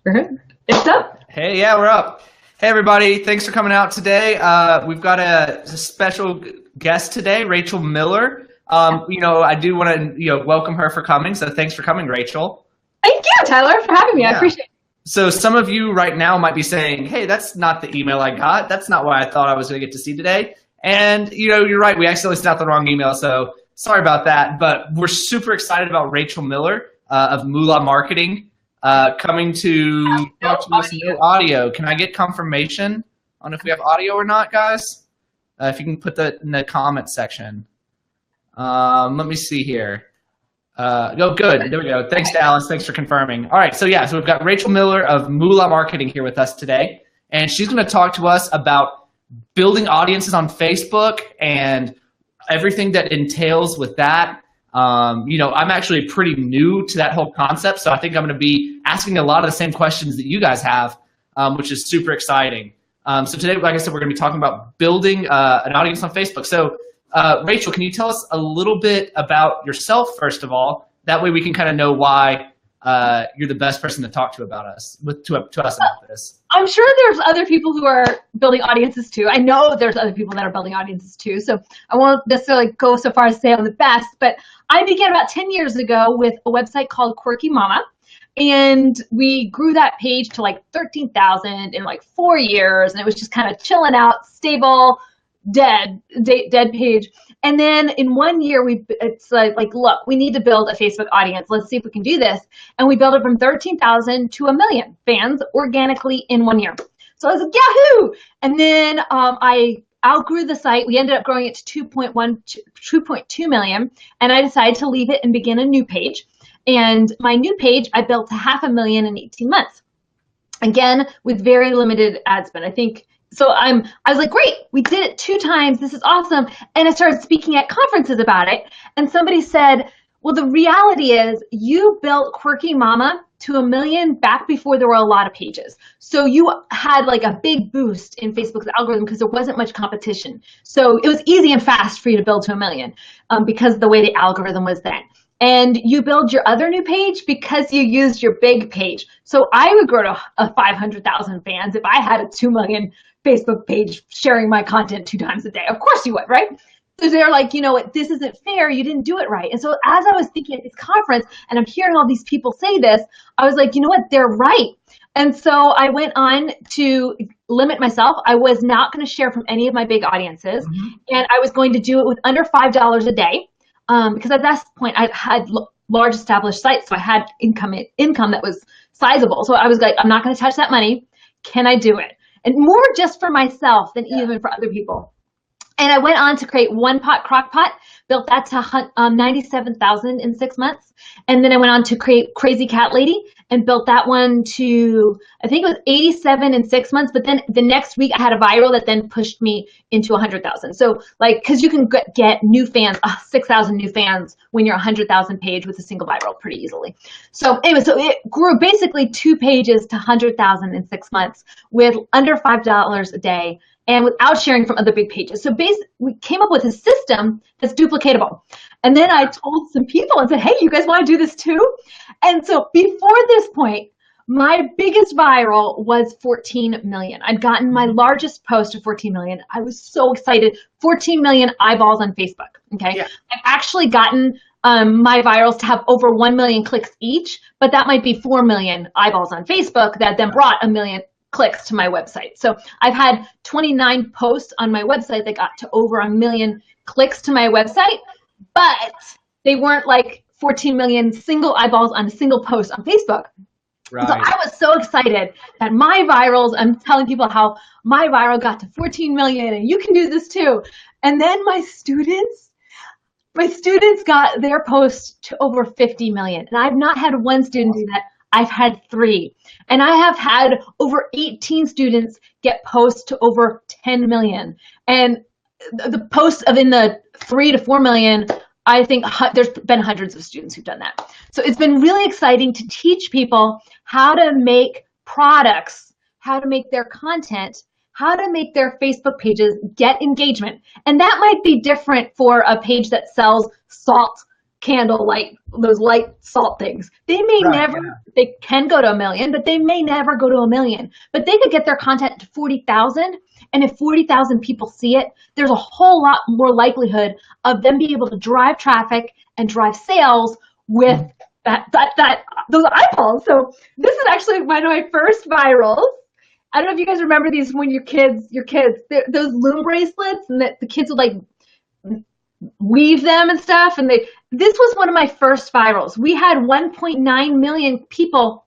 It's up. Hey, yeah, we're up. Hey, everybody. Thanks for coming out today. We've got a special guest today, Rachel Miller. I do want to, welcome her for coming. So thanks for coming, Rachel. Thank you, Tyler, for having me. Yeah. I appreciate it. So some of you right now might be saying, hey, that's not the email I got. That's not what I thought I was going to get to see today. And, you're right. We accidentally sent out the wrong email. So sorry about that. But we're super excited about Rachel Miller of Moolah Marketing. Coming to talk to us no audio. Can I get confirmation on if we have audio or not, guys? If you can put that in the comment section. Let me see here. Good. There we go. Thanks to Alice. Thanks for confirming. All right. So we've got Rachel Miller of Moolah Marketing here with us today, and she's going to talk to us about building audiences on Facebook and everything that entails with that. I'm actually pretty new to that whole concept, so I think I'm going to be asking a lot of the same questions that you guys have, which is super exciting. So today, like I said, we're going to be talking about building an audience on Facebook. So Rachel, can you tell us a little bit about yourself, first of all? That way we can kind of know why you're the best person to talk to about us, to us about this. I'm sure there's other people who are building audiences too. I know there's other people that are building audiences too. So I won't necessarily go so far as to say I'm the best, but I began about 10 years ago with a website called Quirky Mama. And we grew that page to like 13,000 in like 4 years. And it was just kind of chilling out, stable, dead page. And then in 1 year, it's like, look, we need to build a Facebook audience. Let's see if we can do this. And we built it from 13,000 to 1 million fans organically in 1 year. So I was like, yahoo! And then I outgrew the site. We ended up growing it to 2.2 million. And I decided to leave it and begin a new page. And my new page, I built to 500,000 in 18 months. Again, with very limited ad spend. I was like, great, we did it 2 times. This is awesome. And I started speaking at conferences about it. And somebody said, well, the reality is you built Quirky Mama to 1 million back before there were a lot of pages. So you had like a big boost in Facebook's algorithm because there wasn't much competition. So it was easy and fast for you to build to 1 million because of the way the algorithm was then. And you build your other new page because you used your big page. So I would grow to 500,000 fans if I had a 2 million Facebook page sharing my content 2 times a day. Of course you would, right? So they're like, you know what, this isn't fair. You didn't do it right. And so as I was thinking at this conference and I'm hearing all these people say this, I was like, you know what, they're right. And so I went on to limit myself. I was not going to share from any of my big audiences. And I was going to do it with under $5 a day. Because at that point I had large established sites. So I had income that was sizable. So I was like, I'm not going to touch that money. Can I do it? And more just for myself than even for other people. And I went on to create One Pot Crock Pot, built that to 97,000 in 6 months. And then I went on to create Crazy Cat Lady and built that one to, I think it was 87 in 6 months. But then the next week I had a viral that then pushed me into 100,000. So because you can get new fans, 6,000 new fans when you're 100,000 page with a single viral pretty easily. So anyway, so it grew basically 2 pages to 100,000 in 6 months with under $5 a day. And without sharing from other big pages. So basically, we came up with a system that's duplicatable. And then I told some people and said, hey, you guys want to do this too? And so before this point, my biggest viral was 14 million. I'd gotten my largest post to 14 million. I was so excited. 14 million eyeballs on Facebook, okay? Yeah. I've actually gotten my virals to have over 1 million clicks each, but that might be 4 million eyeballs on Facebook that then brought 1 million clicks to my website. So I've had 29 posts on my website that got to over 1 million clicks to my website, but they weren't like 14 million single eyeballs on a single post on Facebook. Right. So I was so excited that my virals, I'm telling people how my viral got to 14 million and you can do this too. And then my students got their post to over 50 million. And I've not had one student do that. I've had 3. And I have had over 18 students get posts to over 10 million. And the posts of in the 3 to 4 million, I think there's been hundreds of students who've done that. So it's been really exciting to teach people how to make products, how to make their content, how to make their Facebook pages get engagement. And that might be different for a page that sells salt candle light, those light salt things. They may never, they can go to 1 million, but they may never go to 1 million. But they could get their content to 40,000, and if 40,000 people see it, there's a whole lot more likelihood of them being able to drive traffic and drive sales with those eyeballs. So this is actually one of my first virals. I don't know if you guys remember these when your kids, those loom bracelets, and the kids would like weave them and stuff. And this was one of my first virals. We had 1.9 million people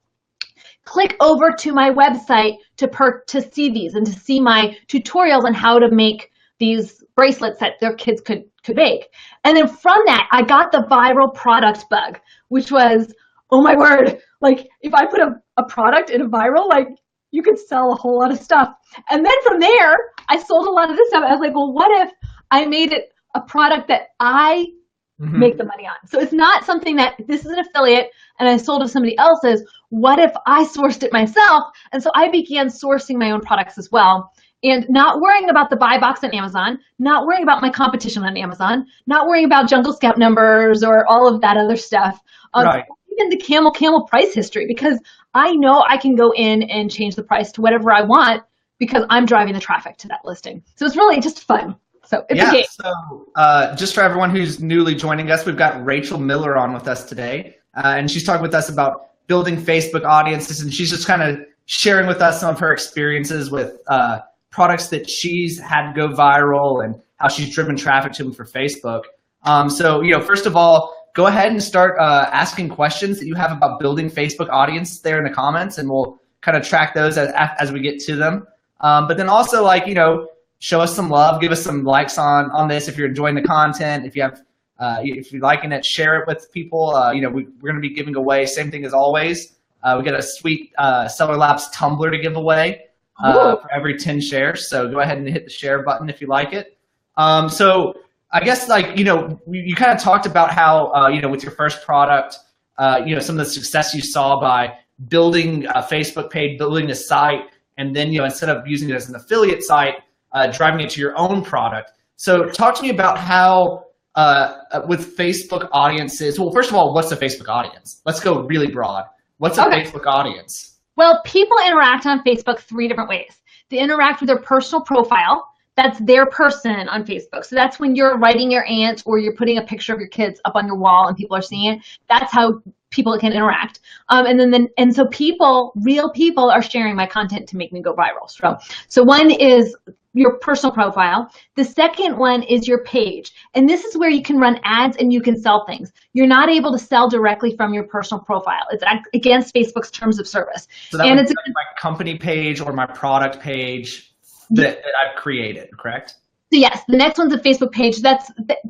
click over to my website to see these and to see my tutorials on how to make these bracelets that their kids could make. And then from that, I got the viral product bug, which was, oh my word, like if I put a product in a viral, like you could sell a whole lot of stuff. And then from there, I sold a lot of this stuff. I was like, well, what if I made it a product that I make the money on? So it's not something that this is an affiliate and I sold to somebody else's. What if I sourced it myself? And so I began sourcing my own products as well, and not worrying about the buy box on Amazon, not worrying about my competition on Amazon, not worrying about Jungle Scout numbers or all of that other stuff. Even the camel price history, because I know I can go in and change the price to whatever I want because I'm driving the traffic to that listing. So it's really just fun. So it's a game. So just for everyone who's newly joining us, we've got Rachel Miller on with us today, and she's talking with us about building Facebook audiences, and she's just kind of sharing with us some of her experiences with products that she's had go viral and how she's driven traffic to them for Facebook. So, first of all, go ahead and start asking questions that you have about building Facebook audience there in the comments, and we'll kind of track those as we get to them. But then also, show us some love, give us some likes on this if you're enjoying the content. If you have, if you're liking it, share it with people. We're going to be giving away, same thing as always. We got a sweet Seller Labs tumbler to give away for every 10 shares. So go ahead and hit the share button if you like it. So I guess you kind of talked about how, with your first product, some of the success you saw by building a Facebook page, building a site, and then, instead of using it as an affiliate site, driving it to your own product. So talk to me about how with Facebook audiences, well, first of all, what's a Facebook audience? Let's go really broad. What's a Facebook audience? Well, people interact on Facebook 3 different ways. They interact with their personal profile. That's their person on Facebook. So that's when you're writing your aunt or you're putting a picture of your kids up on your wall and people are seeing it. That's how people can interact. And so real people are sharing my content to make me go viral. So one is your personal profile. The second one is your page. And this is where you can run ads and you can sell things. You're not able to sell directly from your personal profile. It's against Facebook's terms of service. So that would be my company page or my product page that I've created, correct? So yes, the next one's a Facebook page.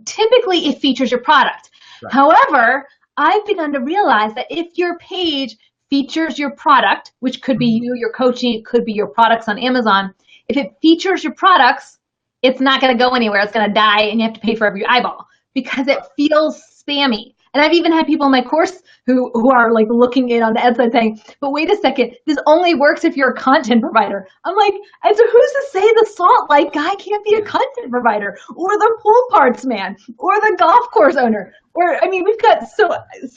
Typically it features your product. Right. However, I've begun to realize that if your page features your product, which could be you, your coaching, it could be your products on Amazon, if it features your products, it's not going to go anywhere. It's going to die, and you have to pay for every eyeball because it feels spammy. And I've even had people in my course who are like looking in on the ad side saying, but wait a second, this only works if you're a content provider. I'm like, and so who's to say the salt light guy can't be a content provider, or the pool parts man, or the golf course owner? Or, I mean, we've got so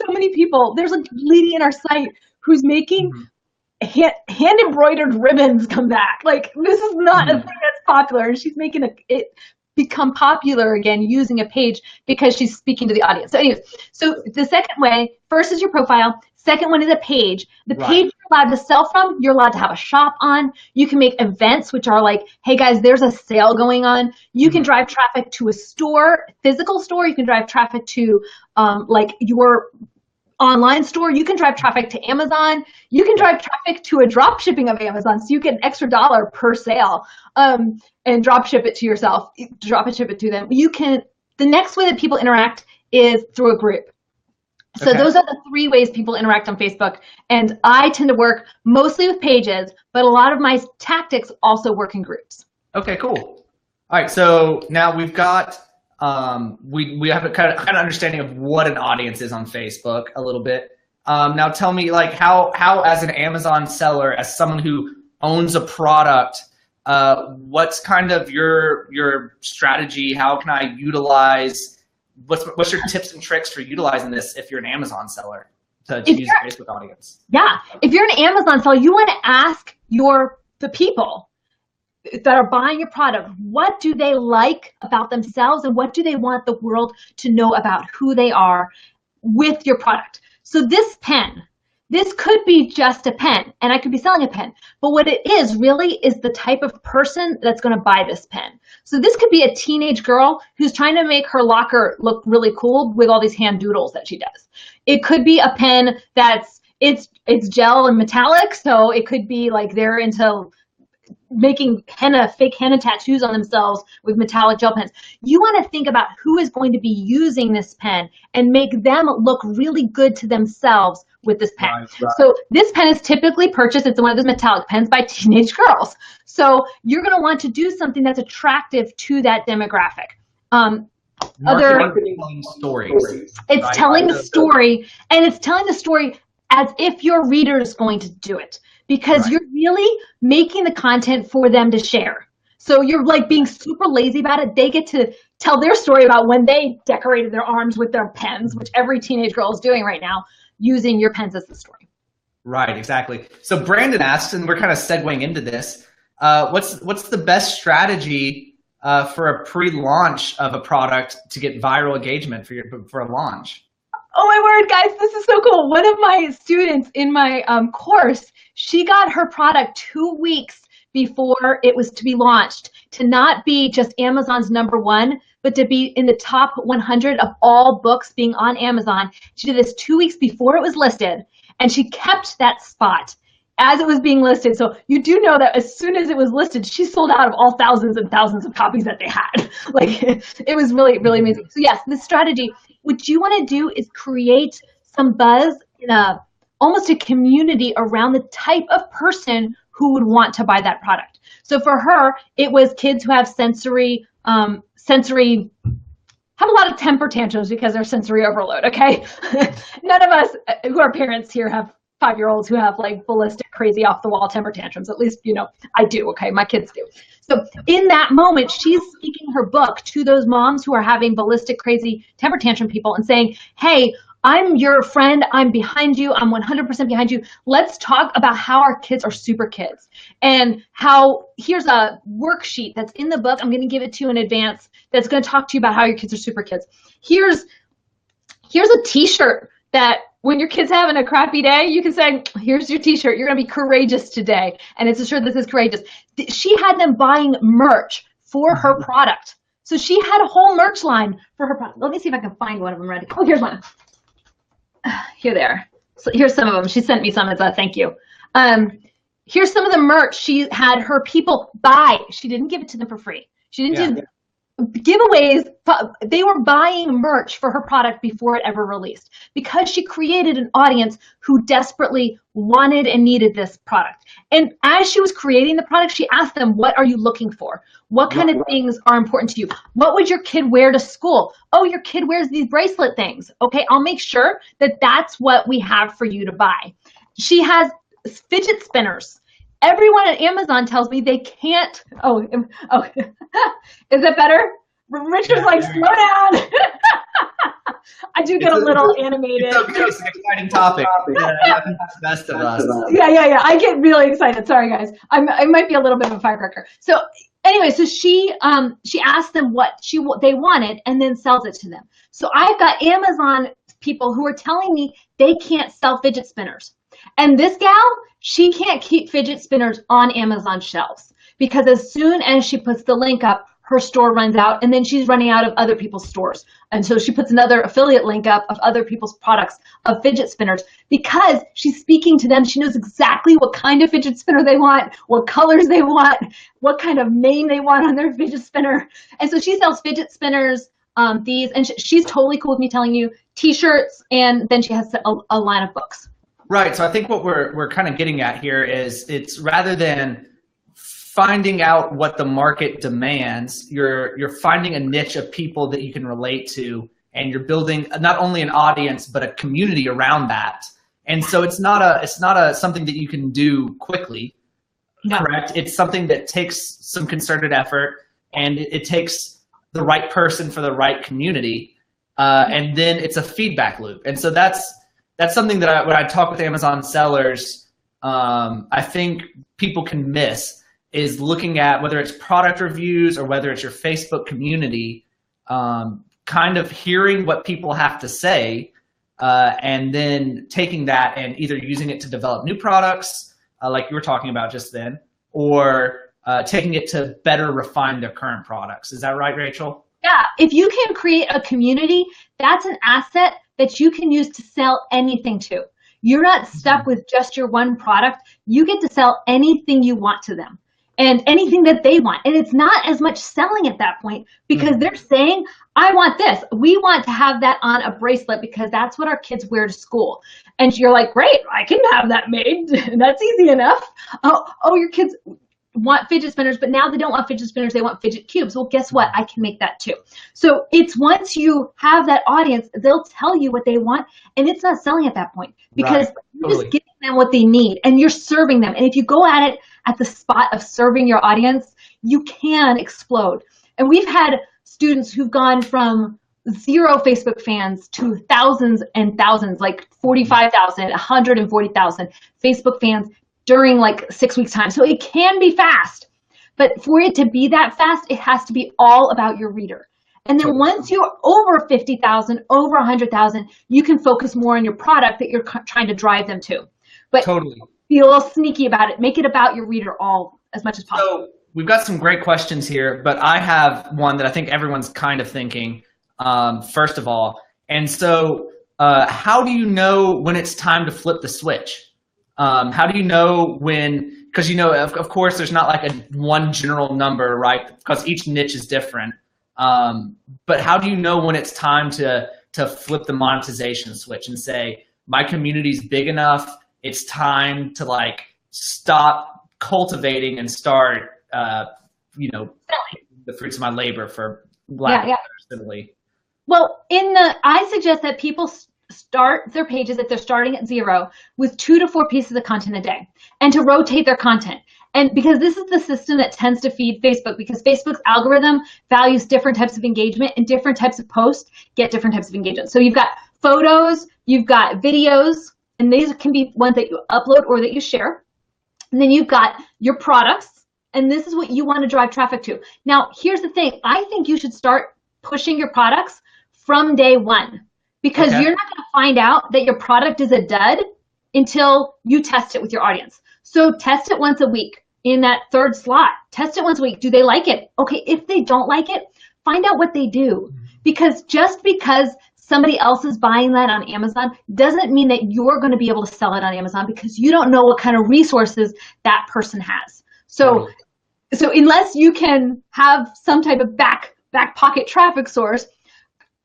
many people. There's a lady in our site who's making hand embroidered ribbons come back. Like, this is not a thing that's popular, and she's making it become popular again using a page because she's speaking to the audience. So anyways, so the second way, first is your profile. Second one is a page. The page you're allowed to sell from, you're allowed to have a shop on. You can make events, which are like, hey guys, there's a sale going on. You can drive traffic to a store, physical store. You can drive traffic to like your online store. You can drive traffic to Amazon. You can drive traffic to a drop shipping of Amazon, so you get an extra $1 per sale, and drop ship it to yourself. Drop and ship it to them. You can. The next way that people interact is through a group. So those are the 3 ways people interact on Facebook, and I tend to work mostly with pages, but a lot of my tactics also work in groups. Okay, cool. All right, so now we've got. We have a kind of understanding of what an audience is on Facebook a little bit. Now tell me, like, how as an Amazon seller, as someone who owns a product, what's kind of your strategy? How can I utilize what's your tips and tricks for utilizing this if you're an Amazon seller to use a Facebook audience? Yeah, if you're an Amazon seller, you want to ask the people that are buying your product, what do they like about themselves and what do they want the world to know about who they are with your product? So this pen, this could be just a pen, and I could be selling a pen, but what it is really is the type of person that's going to buy this pen. So this could be a teenage girl who's trying to make her locker look really cool with all these hand doodles that she does. It could be a pen it's gel and metallic, so it could be like they're into making fake henna tattoos on themselves with metallic gel pens. You want to think about who is going to be using this pen and make them look really good to themselves with this pen. Right. So this pen is typically purchased, it's one of those metallic pens, by teenage girls. So you're going to want to do something that's attractive to that demographic. Telling stories. It's right? Telling the story, and it's telling the story as if your reader is going to do it, because you're really making the content for them to share. So you're like being super lazy about it. They get to tell their story about when they decorated their arms with their pens, which every teenage girl is doing right now, using your pens as the story. Right, exactly. So Brandon asks, and we're kind of segueing into this, what's the best strategy for a pre-launch of a product to get viral engagement for a launch? Oh my word, guys, this is so cool. One of my students in my course, she got her product 2 weeks before it was to be launched, to not be just Amazon's #1, but to be in the top 100 of all books being on Amazon. She did this 2 weeks before it was listed, and she kept that spot as it was being listed. So you do know that as soon as it was listed, she sold out of all thousands and thousands of copies that they had. Like, it was really, really amazing. So yes, this strategy, what you want to do is create some buzz in almost a community around the type of person who would want to buy that product. So for her, it was kids who have have a lot of temper tantrums because they're sensory overload, okay? None of us who are parents here have 5-year-olds who have like ballistic, crazy, off-the-wall temper tantrums. At least, you know, I do, okay? My kids do. So in that moment, she's speaking her book to those moms who are having ballistic, crazy temper tantrum people and saying, hey, I'm your friend, I'm behind you, I'm 100% behind you. Let's talk about how our kids are super kids, and how here's a worksheet that's in the book. I'm going to give it to you in advance that's going to talk to you about how your kids are super kids. Here's a t-shirt that when your kid's having a crappy day, you can say, here's your t-shirt, you're going to be courageous today. And it's a shirt that says courageous. She had them buying merch for her product. So she had a whole merch line for her product. Let me see if I can find one of them ready. Oh, here's one. Here they are. So here's some of them. She sent me some as a thank you. Here's some of the merch she had her people buy. She didn't give it to them for free. She didn't do giveaways. They were buying merch for her product before it ever released, because she created an audience who desperately wanted and needed this product. And as she was creating the product, she asked them, what are you looking for? What kind of things are important to you? What would your kid wear to school? Oh, your kid wears these bracelet things. Okay, I'll make sure that that's what we have for you to buy. She has fidget spinners. Everyone at Amazon tells me they can't. Oh, is that better? Richard's like, slow down. I do get a little animated. It's okay. It's an exciting topic. Best of us. Yeah. I get really excited. Sorry, guys. I might be a little bit of a firecracker. So anyway, so she asked them what they wanted and then sells it to them. So I've got Amazon people who are telling me they can't sell fidget spinners. And this gal, she can't keep fidget spinners on Amazon shelves, because as soon as she puts the link up, her store runs out, and then she's running out of other people's stores. And so she puts another affiliate link up of other people's products of fidget spinners, because she's speaking to them. She knows exactly what kind of fidget spinner they want, what colors they want, what kind of name they want on their fidget spinner. And so she sells fidget spinners, these, and she's totally cool with me telling you, t-shirts, and then she has a line of books. Right. So I think what we're kind of getting at here is, it's rather than finding out what the market demands, you're finding a niche of people that you can relate to, and you're building not only an audience but a community around that. And so it's not a something that you can do quickly. No. Correct. It's something that takes some concerted effort, and it takes the right person for the right community. and then it's a feedback loop. And so that's something that when I talk with Amazon sellers, I think people can miss, is looking at whether it's product reviews or whether it's your Facebook community, kind of hearing what people have to say, and then taking that and either using it to develop new products, like you were talking about just then, or taking it to better refine their current products. Is that right, Rachel? Yeah, if you can create a community, that's an asset that you can use to sell anything to. You're not stuck with just your one product. You get to sell anything you want to them and anything that they want. And it's not as much selling at that point, because they're saying, I want this. We want to have that on a bracelet because that's what our kids wear to school. And you're like, great, I can have that made. That's easy enough. Oh, your kids want fidget spinners, but now they don't want fidget spinners, they want fidget cubes. Well, guess what? I can make that too. So it's once you have that audience, they'll tell you what they want, and it's not selling at that point, because you're just giving them what they need and you're serving them. And if you go at it at the spot of serving your audience, you can explode. And we've had students who've gone from 0 Facebook fans to thousands and thousands, like 45,000, 140,000 Facebook fans during like 6 weeks time. So it can be fast, but for it to be that fast, it has to be all about your reader. And then once you're over 50,000, over 100,000, you can focus more on your product that you're trying to drive them to. But be a little sneaky about it. Make it about your reader as much as possible. So we've got some great questions here, but I have one that I think everyone's kind of thinking, first of all. And so how do you know when it's time to flip the switch? How do you know when, because of course there's not like a one general number, right? Because each niche is different. But how do you know when it's time to flip the monetization switch and say, my community's big enough, it's time to like stop cultivating and start, the fruits of my labor, for lack of better simile. Well, I suggest that people start their pages, if they're starting at 0, with 2 to 4 pieces of content a day, and to rotate their content. And because this is the system that tends to feed Facebook, because Facebook's algorithm values different types of engagement, and different types of posts get different types of engagement. So you've got photos, you've got videos, and these can be ones that you upload or that you share. And then you've got your products, and this is what you want to drive traffic to. Now, here's the thing. I think you should start pushing your products from day 1. Because you're not going to find out that your product is a dud until you test it with your audience. So test it once a week in that 3rd slot. Test it once a week. Do they like it? Okay, if they don't like it, find out what they do. Because just because somebody else is buying that on Amazon doesn't mean that you're going to be able to sell it on Amazon, because you don't know what kind of resources that person has. So unless you can have some type of back pocket traffic source,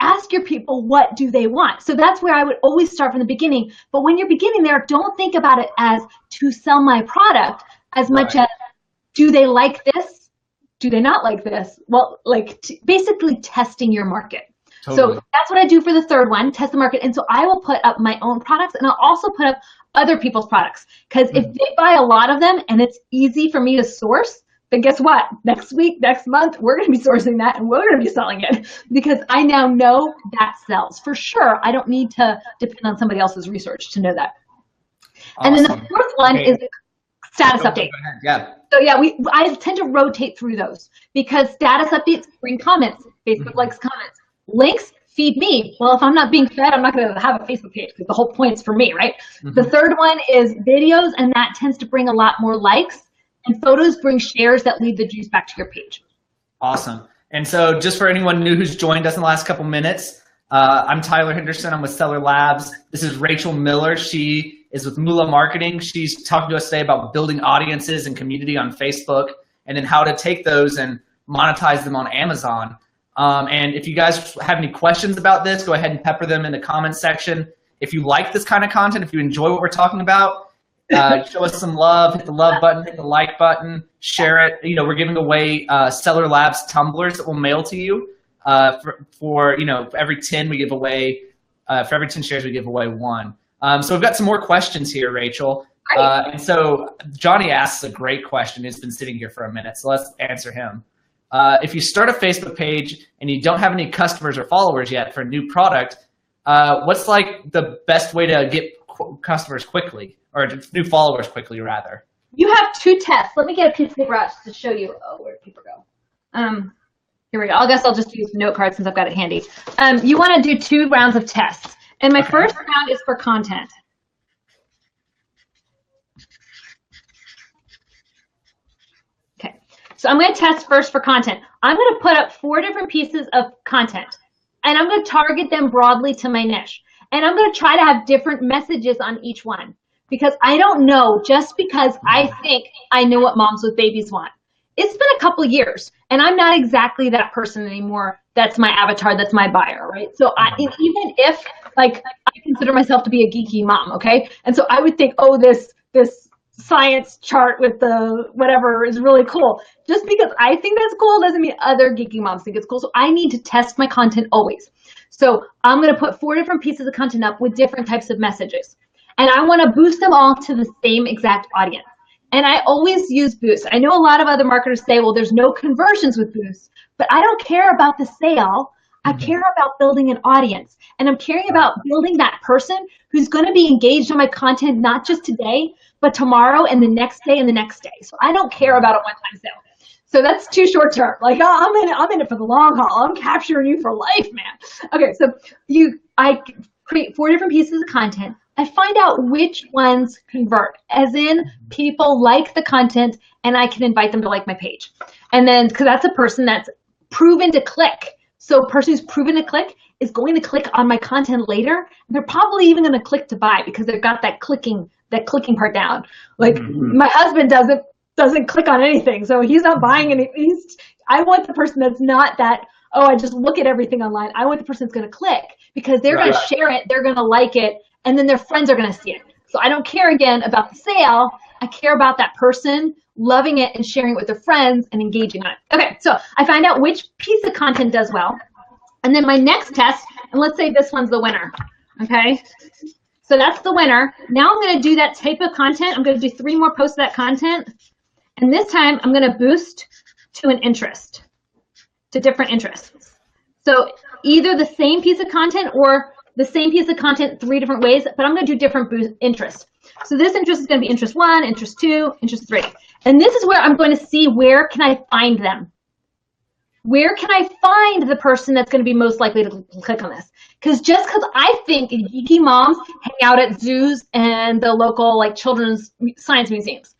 ask your people, what do they want? So that's where I would always start from the beginning. But when you're beginning there, don't think about it as to sell my product as much as, do they like this? Do they not like this? Well, like basically testing your market. So that's what I do for the 3rd one, test the market. And so I will put up my own products, and I'll also put up other people's products. Because if they buy a lot of them and it's easy for me to source, then guess what? Next week, next month, we're going to be sourcing that, and we're going to be selling it, because I now know that sells. For sure, I don't need to depend on somebody else's research to know that. Awesome. And then the 4th one is status update. So I tend to rotate through those, because status updates bring comments. Facebook likes comments. Links feed me. Well, if I'm not being fed, I'm not going to have a Facebook page, because the whole point's for me, right? The 3rd one is videos, and that tends to bring a lot more likes. And photos bring shares that lead the juice back to your page. Awesome. And so just for anyone new who's joined us in the last couple minutes, I'm Tyler Henderson. I'm with Seller Labs. This is Rachel Miller. She is with Moolah Marketing. She's talking to us today about building audiences and community on Facebook, and then how to take those and monetize them on Amazon. And if you guys have any questions about this, go ahead and pepper them in the comments section. If you like this kind of content, if you enjoy what we're talking about, show us some love, hit the love button, hit the like button, share it. We're giving away Seller Labs tumblers that we'll mail to you. For every 10 we give away, for every 10 shares we give away 1. So we've got some more questions here, Rachel. And so Johnny asks a great question. He's been sitting here for a minute, so let's answer him. if you start a Facebook page and you don't have any customers or followers yet for a new product, what's like the best way to get customers quickly, or new followers quickly, rather? You have 2 tests. Let me get a piece of paper out to show you where paper go. Here we go. I guess I'll just use note cards since I've got it handy. You want to do 2 rounds of tests. And my first round is for content. Okay. So I'm going to test first for content. I'm going to put up 4 different pieces of content. And I'm going to target them broadly to my niche. And I'm going to try to have different messages on each one. Because I don't know, just because I think I know what moms with babies want. It's been a couple years, and I'm not exactly that person anymore. That's my avatar, that's my buyer, right? So even if, like, I consider myself to be a geeky mom, okay? And so I would think, oh, this science chart with the whatever is really cool. Just because I think that's cool doesn't mean other geeky moms think it's cool. So I need to test my content always. So I'm going to put 4 different pieces of content up with different types of messages. And I want to boost them all to the same exact audience. And I always use boosts. I know a lot of other marketers say, well, there's no conversions with boosts, but I don't care about the sale. I care about building an audience. And I'm caring about building that person who's going to be engaged on my content, not just today, but tomorrow and the next day and the next day. So I don't care about a one-time sale. So that's too short term. Like, oh, I'm in it for the long haul. I'm capturing you for life, man. Okay, so I create 4 different pieces of content. I find out which ones convert, as in people like the content and I can invite them to like my page. And then, because that's a person that's proven to click. So a person who's proven to click is going to click on my content later. They're probably even going to click to buy because they've got that clicking part down. Like my husband doesn't click on anything, so he's not buying anything. I want the person that's not that, oh, I just look at everything online. I want the person that's going to click because they're going to share it, they're going to like it, and then their friends are going to see it. So I don't care, again, about the sale. I care about that person loving it and sharing it with their friends and engaging on it. Okay, so I find out which piece of content does well. And then my next test, and let's say this one's the winner, okay? So that's the winner. Now I'm going to do that type of content. I'm going to do 3 more posts of that content. And this time I'm going to boost to an interest, to different interests. So either the same piece of content or the same piece of content 3 different ways, but I'm going to do different interests. So this interest is going to be interest 1, interest 2, interest 3. And this is where I'm going to see where can I find them. Where can I find the person that's going to be most likely to click on this? Because just because I think geeky moms hang out at zoos and the local like children's science museums,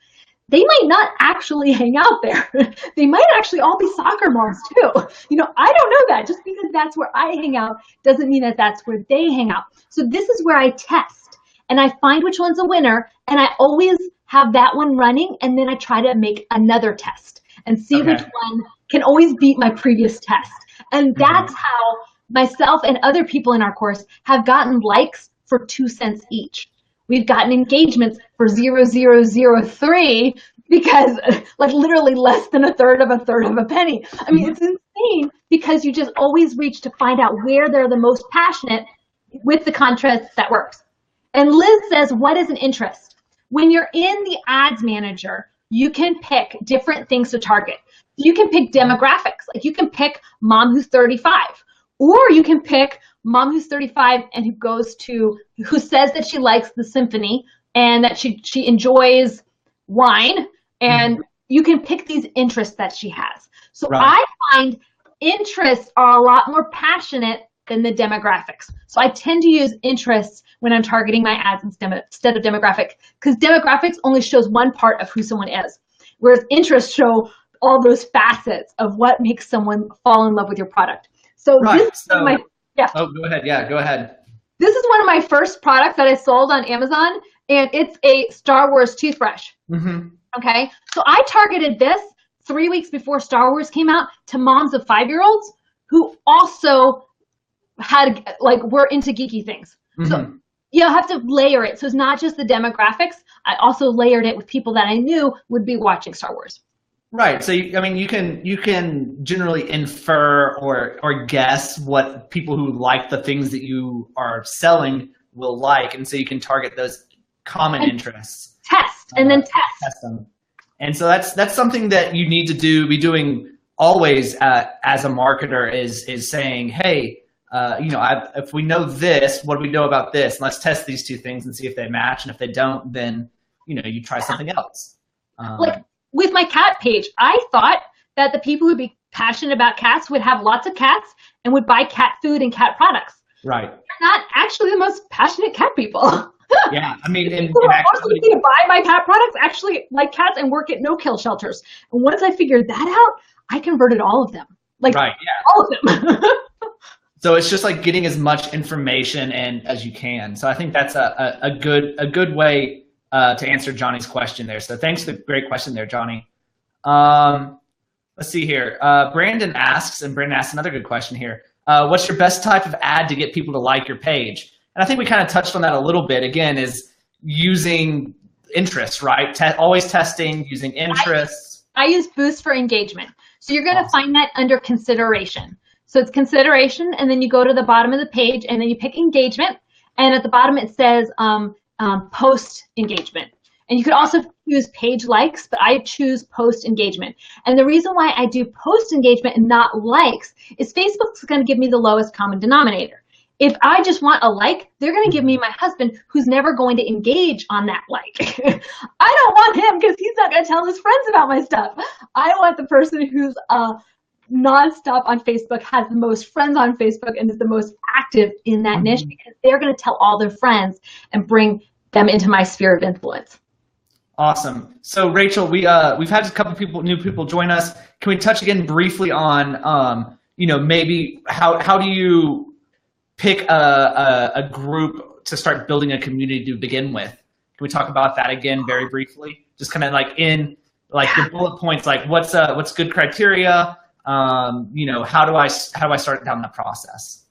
they might not actually hang out there. They might actually all be soccer moms too. You know, I don't know that. Just because that's where I hang out doesn't mean that that's where they hang out. So this is where I test and I find which one's a winner, and I always have that one running, and then I try to make another test and see which one can always beat my previous test. And that's how myself and other people in our course have gotten likes for 2 cents each. We've gotten engagements for 0.0003 because, like, literally less than a third of a penny. I mean, it's insane because you just always reach to find out where they're the most passionate with the content that works. And Liz says, what is an interest? When you're in the ads manager, you can pick different things to target. You can pick demographics. Like, you can pick mom who's 35, or you can pick mom who's 35 and who says that she likes the symphony and that she enjoys wine, and you can pick these interests that she has. So I find interests are a lot more passionate than the demographics. So I tend to use interests when I'm targeting my ads instead of demographic, because demographics only shows one part of who someone is, whereas interests show all those facets of what makes someone fall in love with your product. So this is my Oh, go ahead. Yeah, go ahead. This is one of my first products that I sold on Amazon, and it's a Star Wars toothbrush. Okay, so I targeted this 3 weeks before Star Wars came out to moms of 5-year-olds who also were into geeky things. So you have to layer it. So it's not just the demographics. I also layered it with people that I knew would be watching Star Wars. Right. So, I mean, you can generally infer or guess what people who like the things that you are selling will like. And so you can target those common interests. Test and then test them. And so that's something that you need to be doing always as a marketer is saying, hey, if we know this, what do we know about this? And let's test these two things and see if they match. And if they don't, then you try something else. Like with my cat page, I thought that the people who'd be passionate about cats would have lots of cats and would buy cat food and cat products. Right. They're not actually the most passionate cat people. Yeah, I mean, and actually, to buy my cat products actually like cats and work at no-kill shelters. And once I figured that out, I converted all of them. Like right, yeah. all of them. So it's just like getting as much information in as you can. So I think that's a good way to answer Johnny's question there. So thanks for the great question there, Johnny. Let's see here. Brandon asks another good question here. What's your best type of ad to get people to like your page? And I think we kind of touched on that a little bit. Again, is using interests, right? Always testing, using interests. I use Boost for engagement. So you're going to find that under consideration. So it's consideration, and then you go to the bottom of the page, and then you pick engagement. And at the bottom it says post engagement. And you could also choose page likes, but I choose post engagement. And the reason why I do post engagement and not likes is Facebook's going to give me the lowest common denominator. If I just want a like, they're going to give me my husband who's never going to engage on that like. I don't want him because he's not going to tell his friends about my stuff. I want the person who's nonstop on Facebook, has the most friends on Facebook, and is the most active in that niche because they're going to tell all their friends and bring them into my sphere of influence. Awesome. So Rachel, we've had a couple new people join us. Can we touch again briefly on maybe how do you pick a group to start building a community to begin with? Can we talk about that again very briefly? Just kind of like in like the bullet points, like what's good criteria? How do I start down that process?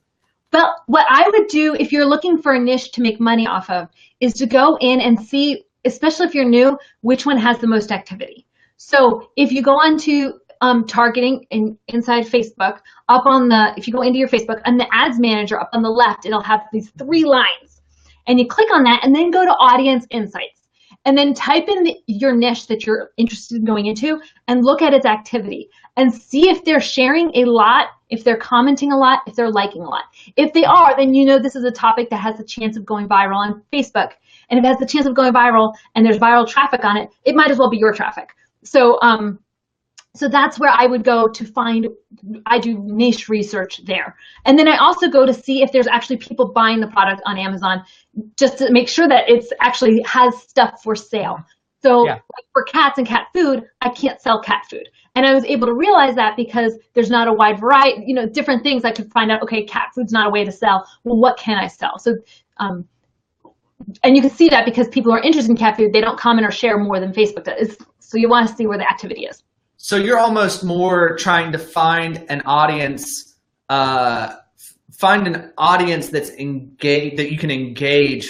Well, what I would do if you're looking for a niche to make money off of is to go in and see, especially if you're new, which one has the most activity. So if you go on to targeting inside Facebook, if you go into your Facebook, and the ads manager up on the left, it'll have these 3 lines. And you click on that and then go to audience insights. And then type in your niche that you're interested in going into and look at its activity and see if they're sharing a lot, if they're commenting a lot, if they're liking a lot. If they are, then you know this is a topic that has the chance of going viral on Facebook. And if it has the chance of going viral and there's viral traffic on it, it might as well be your traffic. So so that's where I would go to find, I do niche research there. And then I also go to see if there's actually people buying the product on Amazon, just to make sure that it's actually has stuff for sale. So like for cats and cat food, I can't sell cat food. And I was able to realize that because there's not a wide variety, different things I could find out, okay, cat food's not a way to sell. Well, what can I sell? So, and you can see that because people who are interested in cat food, they don't comment or share more than Facebook does. So you want to see where the activity is. So you're almost more trying to find an audience, that's engaged, that you can engage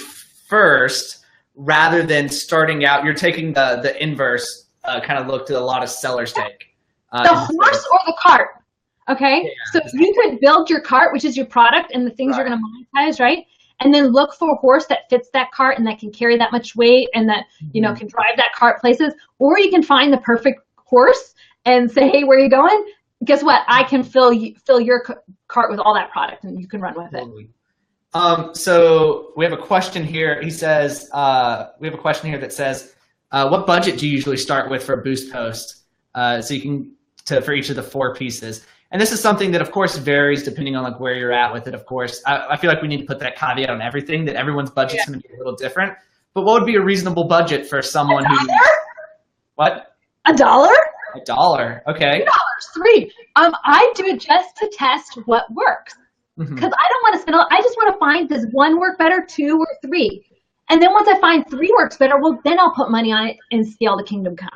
first, rather than starting out. You're taking the inverse kind of look to a lot of sellers take. The horse or the cart, okay? Yeah. So you could build your cart, which is your product and the things you're going to monetize, right? And then look for a horse that fits that cart and that can carry that much weight and that can drive that cart places. Or you can find the perfect horse and say, hey, where are you going? Guess what? I can fill your cart with all that product and you can run with it. So we have a question here. He says, we have a question here that says, what budget do you usually start with for a boost post? So you can, for each of the 4 pieces. And this is something that, of course, varies depending on like where you're at with it, of course. I feel like we need to put that caveat on everything, that everyone's budget's going to be a little different. But what would be a reasonable budget for someone who... What? $1? $1, okay. $3. I do it just to test what works. Because I don't want to spend, I just want to find, does 1 work better, 2 or 3? And then once I find 3 works better, well, then I'll put money on it and scale the kingdom come.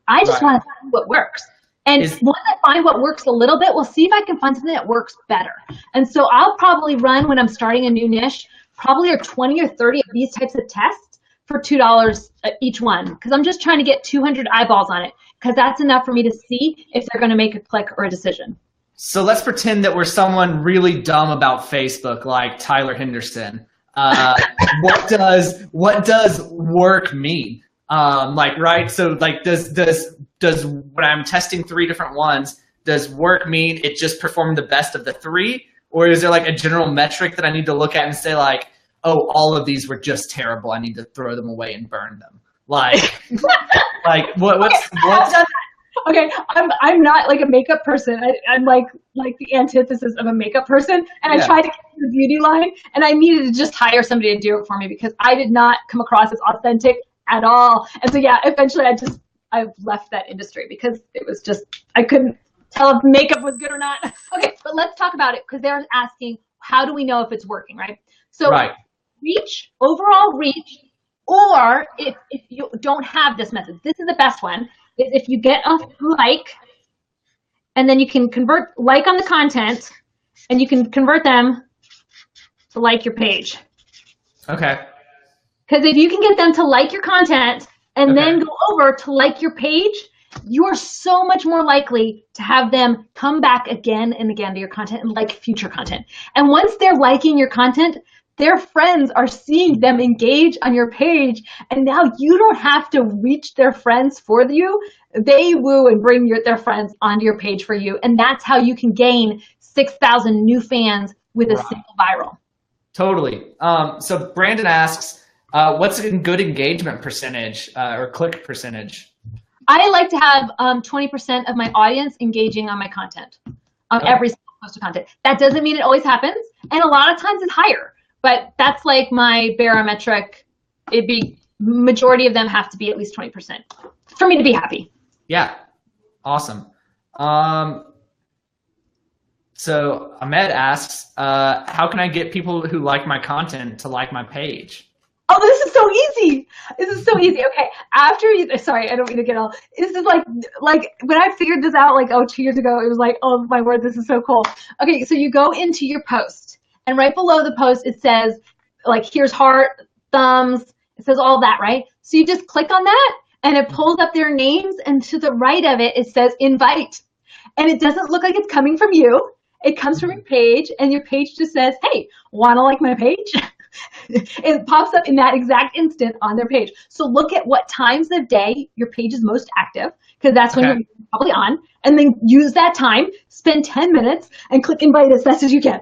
I just want to find what works. And once I find what works a little bit, we'll see if I can find something that works better. And so I'll probably run, when I'm starting a new niche, probably 20 or 30 of these types of tests for $2 each one. Because I'm just trying to get 200 eyeballs on it. Because that's enough for me to see if they're going to make a click or a decision. So let's pretend that we're someone really dumb about Facebook, like Tyler Henderson. What does work mean? Right? So like, does when I'm testing 3 different ones, does work mean it just performed the best of the three? Or is there like a general metric that I need to look at and say like, oh, all of these were just terrible. I need to throw them away and burn them. Like, what's okay, I'm not like a makeup person. I'm like the antithesis of a makeup person. And I tried to get the beauty line, and I needed to just hire somebody to do it for me because I did not come across as authentic at all. And so yeah, eventually I left that industry because it was just, I couldn't tell if makeup was good or not. Okay, but let's talk about it because they're asking, how do we know if it's working, right? So reach, overall reach, or if you don't have this method, this is the best one, is if you get a like, and then you can convert like on the content, and you can convert them to like your page. Okay. Because if you can get them to like your content and then go over to like your page, you are so much more likely to have them come back again and again to your content and like future content. And once they're liking your content, their friends are seeing them engage on your page, and now you don't have to reach their friends for you. They woo and bring their friends onto your page for you, and that's how you can gain 6,000 new fans with a single viral. Totally. So Brandon asks, what's a good engagement percentage or click percentage? I like to have 20% of my audience engaging on my content, on every single post of content. That doesn't mean it always happens, and a lot of times it's higher. But that's like my barometric. It'd be majority of them have to be at least 20% for me to be happy. Yeah, awesome. So Ahmed asks, how can I get people who like my content to like my page? Oh, this is so easy. This is so easy. Okay, after you, sorry, I don't mean to get all. This is like when I figured this out, like 2 years ago, it was like, oh my word, this is so cool. Okay, so you go into your post. And right below the post, it says, like, here's heart, thumbs. It says all that, right? So you just click on that, and it pulls up their names. And to the right of it, it says invite. And it doesn't look like it's coming from you. It comes from your page, and your page just says, hey, want to like my page? It pops up in that exact instant on their page. So look at what times of day your page is most active, because that's when you're probably on. And then use that time, spend 10 minutes, and click invite as fast as you can.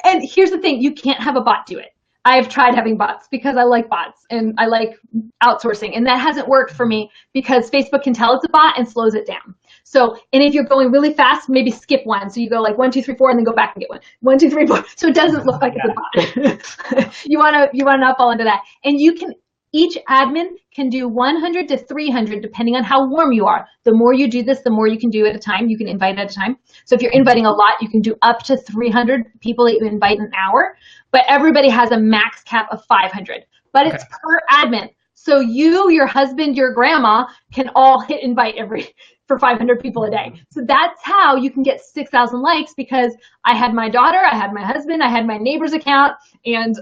And here's the thing, you can't have a bot do it. I've tried having bots because I like bots and I like outsourcing, and that hasn't worked for me because Facebook can tell it's a bot and slows it down. So, and if you're going really fast, maybe skip one. So you go like 1, 2, 3, 4, and then go back and get one. 1, 2, 3, 4. So it doesn't look like it's a bot. You wanna not fall into that. And you can, each admin can do 100 to 300 depending on how warm you are. The more you do this, the more you can do at a time. You can invite at a time. So if you're inviting a lot, you can do up to 300 people that you invite in an hour. But everybody has a max cap of 500. But it's per admin. So you, your husband, your grandma can all hit invite for 500 people a day. So that's how you can get 6,000 likes, because I had my daughter, I had my husband, I had my neighbor's account, and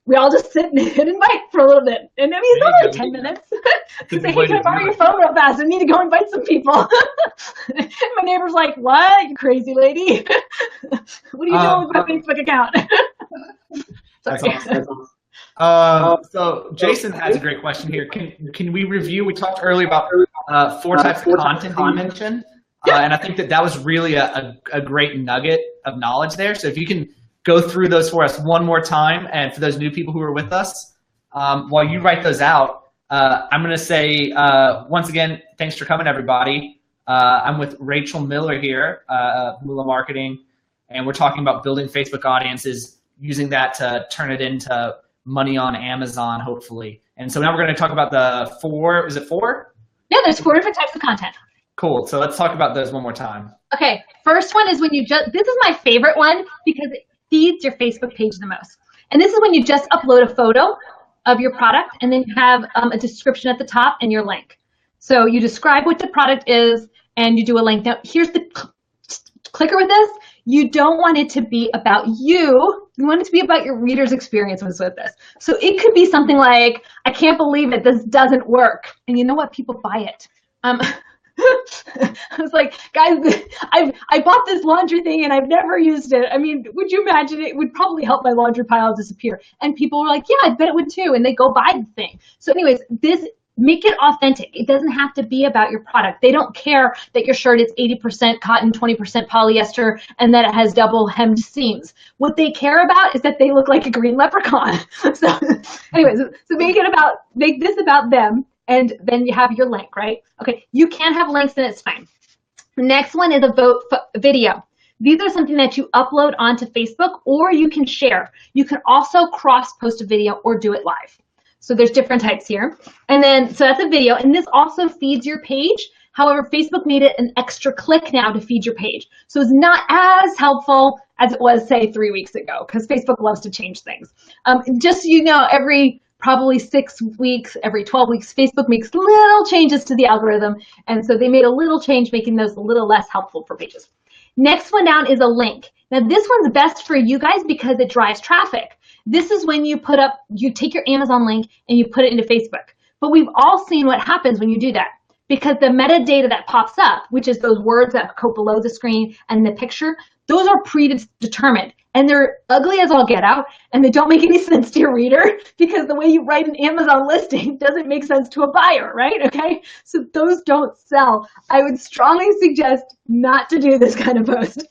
we all just sit and hit invite for a little bit. And I mean, it's only like 10 minutes. Say, hey, can I borrow your phone real fast? I need to go invite some people. My neighbor's like, what, you crazy lady? What are you doing with my Facebook account? That's awesome. So Jason has a great question here. Can we review, we talked earlier about 4 types of content that you mentioned. And I think that was really a great nugget of knowledge there. So if you can go through those for us one more time, and for those new people who are with us, while you write those out, I'm going to say, once again, thanks for coming, everybody. I'm with Rachel Miller here, Mula Marketing, and we're talking about building Facebook audiences, using that to turn it into money on Amazon, hopefully. And so now we're going to talk about the 4, is it 4? Yeah, there's 4 different types of content. Cool, so let's talk about those one more time. Okay, first one is when you this is my favorite one because it feeds your Facebook page the most. And this is when you just upload a photo of your product, and then you have a description at the top and your link. So you describe what the product is, and you do a link. Now, here's the clicker with this. You don't want it to be about you. You want it to be about your reader's experience with this. So it could be something like, I can't believe it, this doesn't work. And you know what? People buy it. I was like, guys, I bought this laundry thing and I've never used it. I mean, would you imagine it would probably help my laundry pile disappear? And people were like, yeah, I bet it would too. And they go buy the thing. So anyways, Make it authentic. It doesn't have to be about your product. They don't care that your shirt is 80% cotton, 20% polyester, and that it has double hemmed seams. What they care about is that they look like a green leprechaun. So anyways, so make this about them, and then you have your link, right? Okay, you can have links and it's fine. The next one is a video. These are something that you upload onto Facebook or you can share. You can also cross-post a video or do it live. So there's different types here. And then, so that's a video, and this also feeds your page. However, Facebook made it an extra click now to feed your page. So it's not as helpful as it was, say, 3 weeks ago, because Facebook loves to change things. Just so you know, every probably 6 weeks, every 12 weeks, Facebook makes little changes to the algorithm. And so they made a little change, making those a little less helpful for pages. Next one down is a link. Now this one's best for you guys because it drives traffic. This is when you take your Amazon link and you put it into Facebook. But we've all seen what happens when you do that, because the metadata that pops up, which is those words that go below the screen and the picture, those are predetermined. And they're ugly as all get out, and they don't make any sense to your reader because the way you write an Amazon listing doesn't make sense to a buyer, right? Okay, so those don't sell. I would strongly suggest not to do this kind of post.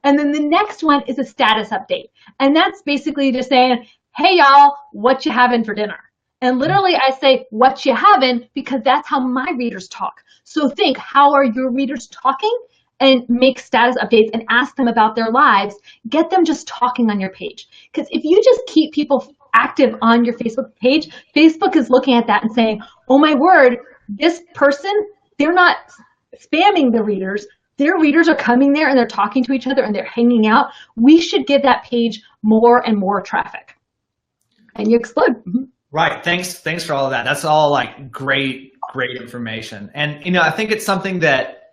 And then the next one is a status update. And that's basically just saying, hey y'all, what you having for dinner? And literally I say, what you having, because that's how my readers talk. So think, how are your readers talking? And make status updates and ask them about their lives. Get them just talking on your page. Because if you just keep people active on your Facebook page, Facebook is looking at that and saying, oh my word, this person, they're not spamming the readers. Their readers are coming there and they're talking to each other and they're hanging out. We should give that page more and more traffic. And you explode. Right. Thanks for all of that. That's all like great information. And you know, I think it's something that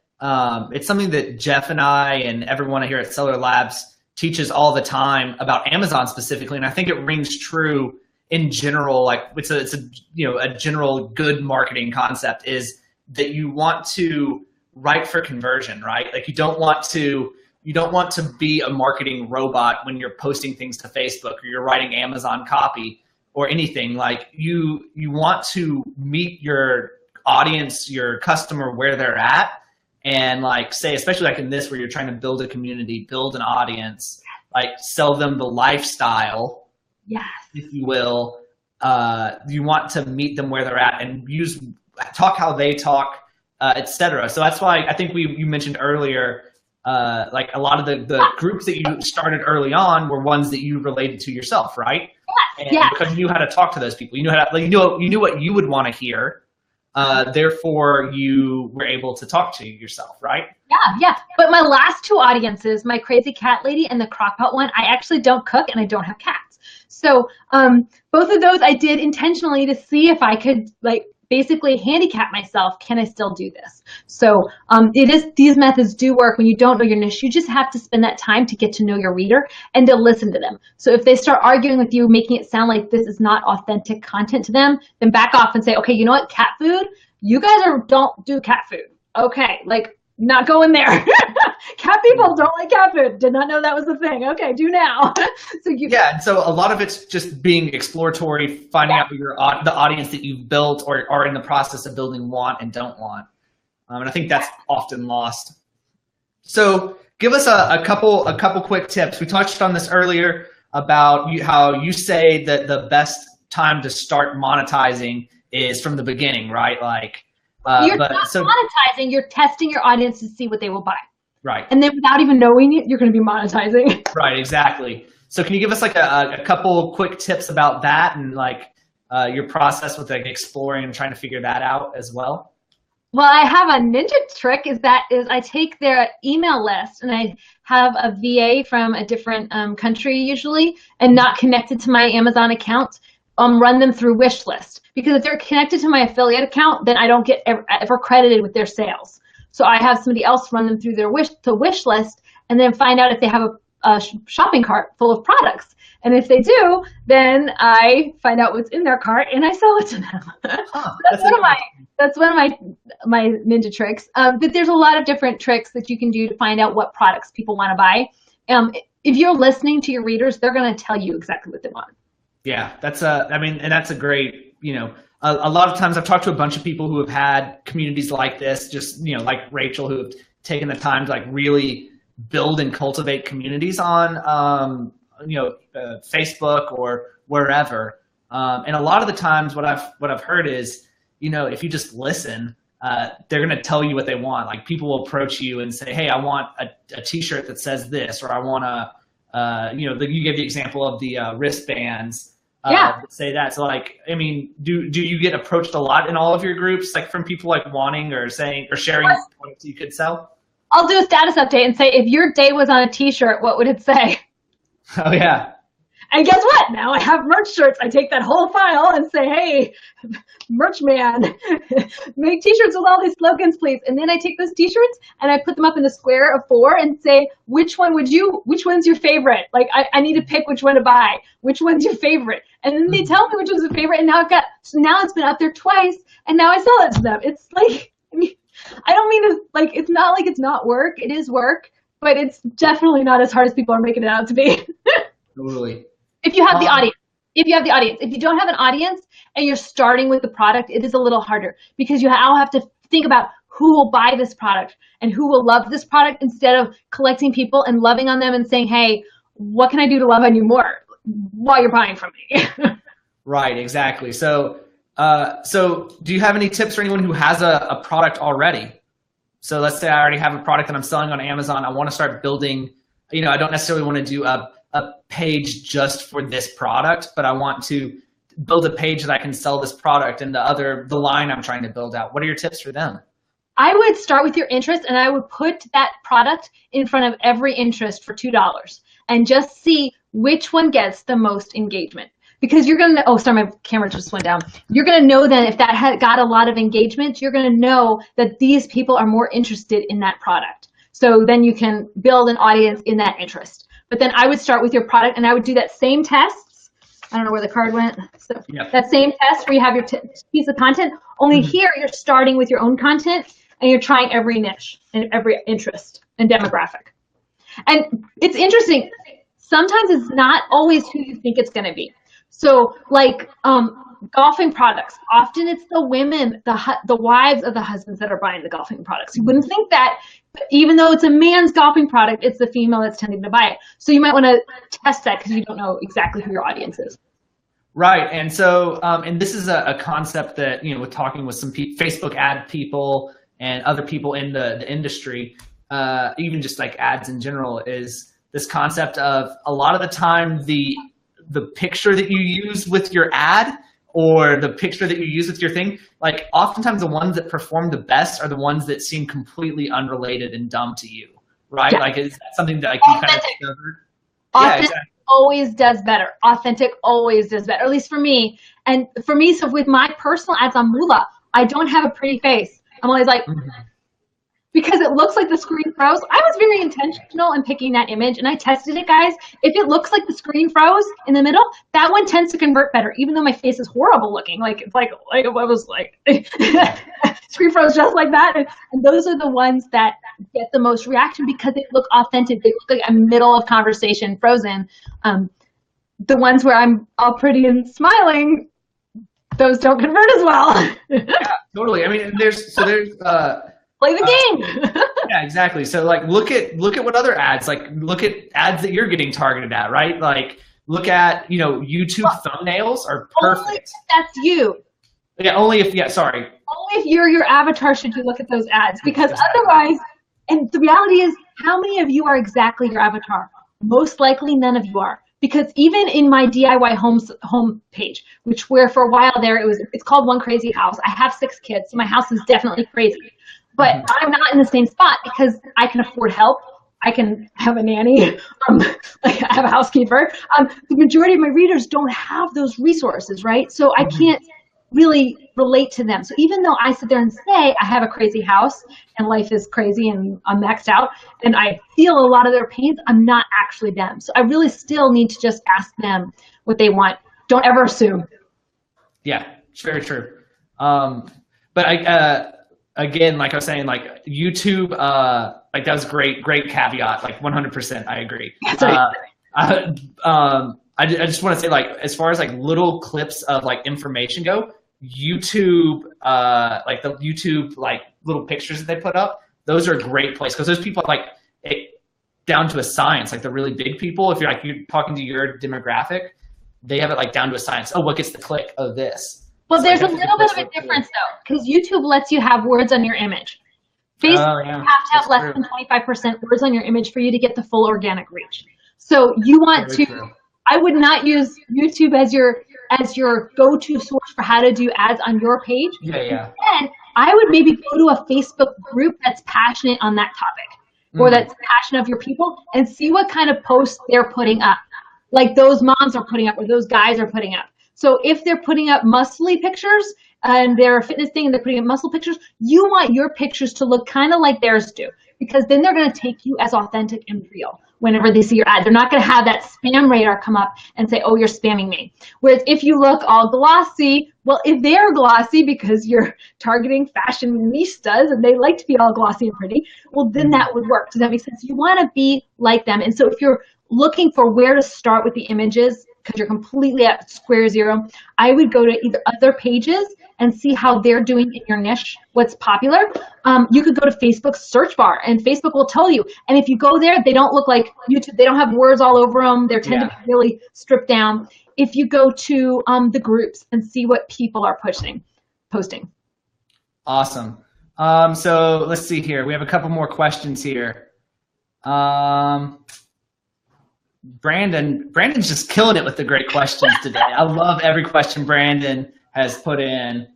Jeff and I and everyone here at Seller Labs teaches all the time about Amazon specifically, and I think it rings true in general. Like it's a general good marketing concept is that you want to write for conversion, right? Like you don't want to be a marketing robot when you're posting things to Facebook or you're writing Amazon copy or anything. Like you want to meet your audience, your customer where they're at. And like say, especially like in this where you're trying to build a community, build an audience, like sell them the lifestyle, yes, if you will. You want to meet them where they're at and talk how they talk, etc. So that's why I think you mentioned earlier, like a lot of the groups that you started early on were ones that you related to yourself, right? Yes. And because you knew how to talk to those people, you knew how to, like, you knew what you would want to hear. Therefore, you were able to talk to yourself, right? Yeah. But my last two audiences, my crazy cat lady and the crockpot one, I actually don't cook and I don't have cats. So both of those I did intentionally to see if I could like basically handicap myself. Can I still do this? So these methods do work when you don't know your niche. You just have to spend that time to get to know your reader and to listen to them. So if they start arguing with you, making it sound like this is not authentic content to them, then back off and say, okay, you know what, cat food, you guys don't do cat food. Okay, like not going there. Cat people don't like cat food. Did not know that was the thing. Okay, do now. And so a lot of it's just being exploratory, finding out what the audience that you've built or are in the process of building want and don't want. And I think that's often lost. So give us a couple quick tips. We touched on this earlier about how you say that the best time to start monetizing is from the beginning, right? Like you're not monetizing, you're testing your audience to see what they will buy. Right. And then without even knowing it, you're going to be monetizing. Right, exactly. So can you give us like a couple quick tips about that and like your process with like exploring and trying to figure that out as well? Well, I have a ninja trick is I take their email list and I have a VA from a different country usually and not connected to my Amazon account, run them through wish list. Because if they're connected to my affiliate account, then I don't get ever credited with their sales. So I have somebody else run them through their wish list and then find out if they have a shopping cart full of products. And if they do, then I find out what's in their cart and I sell it to them. That's one of my ninja tricks. But there's a lot of different tricks that you can do to find out what products people want to buy. If you're listening to your readers, they're going to tell you exactly what they want. Yeah, that's a great, a lot of times I've talked to a bunch of people who have had communities like this, just, you know, like Rachel, who have taken the time to like really build and cultivate communities on, Facebook or wherever. And a lot of the times what I've heard is, you know, if you just listen, they're going to tell you what they want. Like people will approach you and say, hey, I want a t-shirt that says this, or I want you gave the example of the wristbands. Say that. So like, I mean, do you get approached a lot in all of your groups, like from people like wanting or saying or sharing products you could sell? I'll do a status update and say, if your day was on a t-shirt, what would it say? Oh yeah. And guess what? Now I have merch shirts. I take that whole file and say, hey, merch man, make t-shirts with all these slogans, please. And then I take those t-shirts and I put them up in the square of 4 and say, which one's your favorite? Like, I need to pick which one to buy. Which one's your favorite? And then they tell me which one's the favorite. And now it's been up there twice. And now I sell it to them. It's like, I don't mean to, like, it's not like it's not work. It is work, but it's definitely not as hard as people are making it out to be. Totally. If you have the audience. If you don't have an audience and you're starting with the product, it is a little harder because you all have to think about who will buy this product and who will love this product instead of collecting people and loving on them and saying, hey, what can I do to love on you more while you're buying from me? Right, exactly. So do you have any tips for anyone who has a product already? So let's say I already have a product that I'm selling on Amazon. I want to start building, I don't necessarily want to do a page just for this product, but I want to build a page that I can sell this product and the line I'm trying to build out. What are your tips for them? I would start with your interest and I would put that product in front of every interest for $2 and just see which one gets the most engagement. Because you're going to, oh, sorry, my camera just went down. You're going to know then if that had got a lot of engagement, you're going to know that these people are more interested in that product. So then you can build an audience in that interest. But then I would start with your product and I would do that same tests. I don't know where the card went. So that same test where you have your piece of content, only here you're starting with your own content and you're trying every niche and every interest and demographic. And it's interesting. Sometimes it's not always who you think it's going to be. So like golfing products, often it's the women, the wives of the husbands that are buying the golfing products. You wouldn't think that, but even though it's a man's golfing product, it's the female that's tending to buy it. So you might want to test that because you don't know exactly who your audience is. Right, and so, and this is a concept that, with talking with some Facebook ad people and other people in the industry, even just like ads in general, is this concept of a lot of the time the picture that you use with your ad or the picture that you use with your thing, like oftentimes the ones that perform the best are the ones that seem completely unrelated and dumb to you, right? Yeah. Like is that something that like you kind of discovered? Yeah, exactly. Always does better. Authentic always does better, at least for me. And for me, so with my personal ads on Moolah, I don't have a pretty face. I'm always like, because it looks like the screen froze. I was very intentional in picking that image, and I tested it, guys. If it looks like the screen froze in the middle, that one tends to convert better, even though my face is horrible looking. Like it's like it was like screen froze just like that. And those are the ones that get the most reaction because they look authentic. They look like a middle of conversation frozen. The ones where I'm all pretty and smiling, those don't convert as well. Yeah, totally. I mean, there's play the game. Yeah, exactly. So like look at what other ads, like look at ads that you're getting targeted at, right? Like look at, YouTube thumbnails are perfect. Only if that's you. Yeah, only if you're your avatar should you look at those ads, because otherwise, and the reality is, how many of you are exactly your avatar? Most likely none of you are. Because even in my DIY home page, where for a while there it's called One Crazy House. I have 6 kids, so my house is definitely crazy. But I'm not in the same spot because I can afford help. I can have a nanny. I have a housekeeper. The majority of my readers don't have those resources, right? So I can't really relate to them. So even though I sit there and say I have a crazy house and life is crazy and I'm maxed out and I feel a lot of their pains, I'm not actually them. So I really still need to just ask them what they want. Don't ever assume. Yeah, it's very true. But again, like I was saying, like YouTube, like that was great caveat, like 100%, I agree. That's right. I just want to say, like, as far as like little clips of like information go, YouTube, like the YouTube like little pictures that they put up, those are a great place because those people like it down to a science. Like the really big people, if you're talking to your demographic, they have it like down to a science. Oh, what gets the click? Oh, this. Well, So there's a like, little bit of a difference though, because YouTube lets you have words on your image. Facebook, yeah, you have to have less than 25% words on your image for you to get the full organic reach. So you want Very to. true. I would not use YouTube as your go-to source for how to do ads on your page. Yeah, yeah. And I would maybe go to a Facebook group that's passionate on that topic, or that's passionate of your people, and see what kind of posts they're putting up, like those moms are putting up or those guys are putting up. So if they're putting up muscly pictures and they're a fitness thing and they're putting up muscle pictures, you want your pictures to look kind of like theirs do, because then they're going to take you as authentic and real whenever they see your ad. They're not going to have that spam radar come up and say, oh, you're spamming me. Whereas if you look all glossy, well, if they're glossy because you're targeting fashionistas and they like to be all glossy and pretty, well, then that would work. Does that make sense? You want to be like them. And so if you're looking for where to start with the images, because you're completely at square zero, I would go to either other pages and see how they're doing in your niche, what's popular. You could go to Facebook's search bar, and Facebook will tell you. And if you go there, they don't look like YouTube. They don't have words all over them. They tend to be really stripped down. If you go to the groups and see what people are posting. Awesome. So let's see here. We have a couple more questions here. Brandon's just killing it with the great questions today. I love every question Brandon has put in.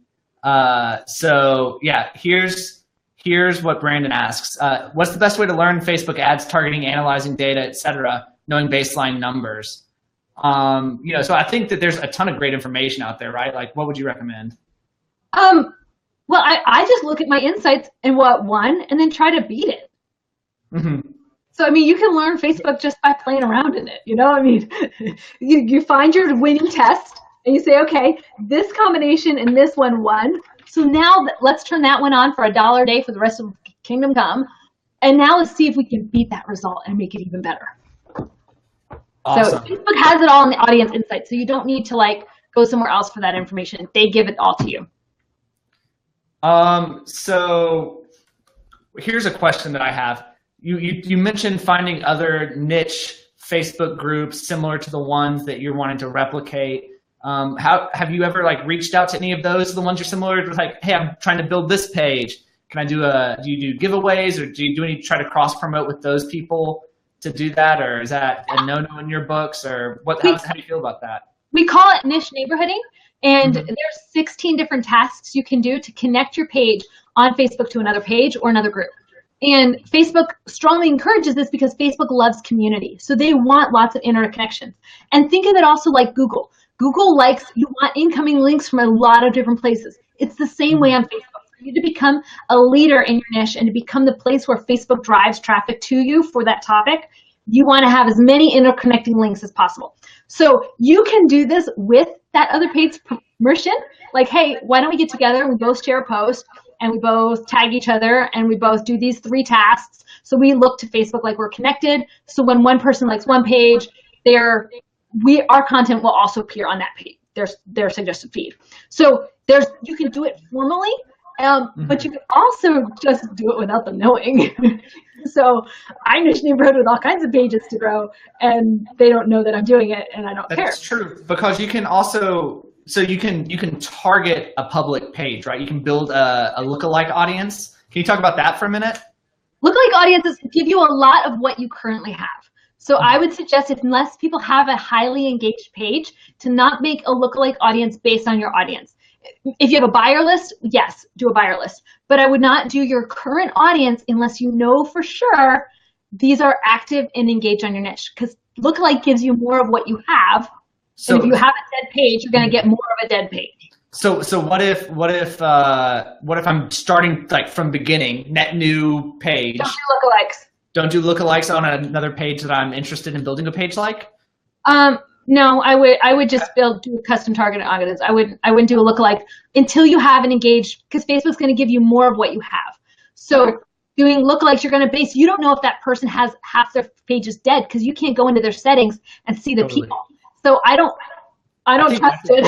So yeah, here's what Brandon asks. What's the best way to learn Facebook ads, targeting, analyzing data, etc., knowing baseline numbers? So I think that there's a ton of great information out there, right? Like, what would you recommend? Well, I just look at my insights and what won and then try to beat it. Mm-hmm. So, I mean, you can learn Facebook just by playing around in it, you know? I mean, you find your winning test and you say, okay, this combination and this one won. So now let's turn that one on for $1 a day for the rest of Kingdom Come. And now let's see if we can beat that result and make it even better. Awesome. So Facebook has it all in the audience insights. So you don't need to like go somewhere else for that information. They give it all to you. So here's a question that I have. You mentioned finding other niche Facebook groups similar to the ones that you're wanting to replicate. How have you ever like reached out to any of those? The ones you're similar to, like, hey, I'm trying to build this page. Can I do you do giveaways, or do you any try to cross promote with those people to do that, or is that a no-no in your books, or what? How do you feel about that? We call it niche neighborhooding, and there's 16 different tasks you can do to connect your page on Facebook to another page or another group. And Facebook strongly encourages this because Facebook loves community. So they want lots of interconnections. And think of it also like Google. Google likes, you want incoming links from a lot of different places. It's the same way on Facebook. For you to become a leader in your niche and to become the place where Facebook drives traffic to you for that topic, you want to have as many interconnecting links as possible. So you can do this with that other page's permission. Like, hey, why don't we get together and we both share a post, and we both tag each other, and we both do these 3 tasks. So we look to Facebook like we're connected. So when one person likes one page, our content will also appear on that page, their suggested feed. So you can do it formally, but you can also just do it without them knowing. So I niche neighborhood with all kinds of pages to grow, and they don't know that I'm doing it, and I don't care. That's true, because you can also. So you can target a public page, right? You can build a lookalike audience. Can you talk about that for a minute? Lookalike audiences give you a lot of what you currently have. So I would suggest, unless people have a highly engaged page, to not make a lookalike audience based on your audience. If you have a buyer list, yes, do a buyer list. But I would not do your current audience unless you know for sure these are active and engaged on your niche, because lookalike gives you more of what you have. So and if you have a dead page, you're going to get more of a dead page. So what if I'm starting like from beginning, net new page? Don't do lookalikes. Don't do lookalikes on another page that I'm interested in building a page like? No, I would just do a custom targeted audience. I wouldn't do a lookalike until you have an engaged, because Facebook's going to give you more of what you have. So doing lookalikes, you're going to base. You don't know if that person has half their pages dead because you can't go into their settings and see the people. So I don't trust it.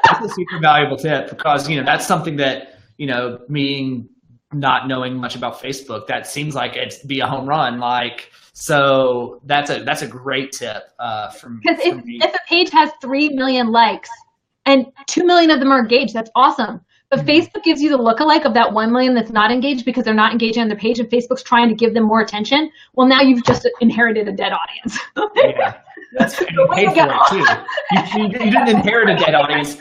I that's a super valuable tip because, that's something that, me not knowing much about Facebook, that seems like it'd be a home run. So that's a great tip from me. If a page has 3 million likes and 2 million of them are engaged, that's awesome. But Facebook gives you the lookalike of that 1 million that's not engaged because they're not engaging on their page, and Facebook's trying to give them more attention. Well, now you've just inherited a dead audience. Yeah, that's you paid for it too. You didn't inherit a dead audience.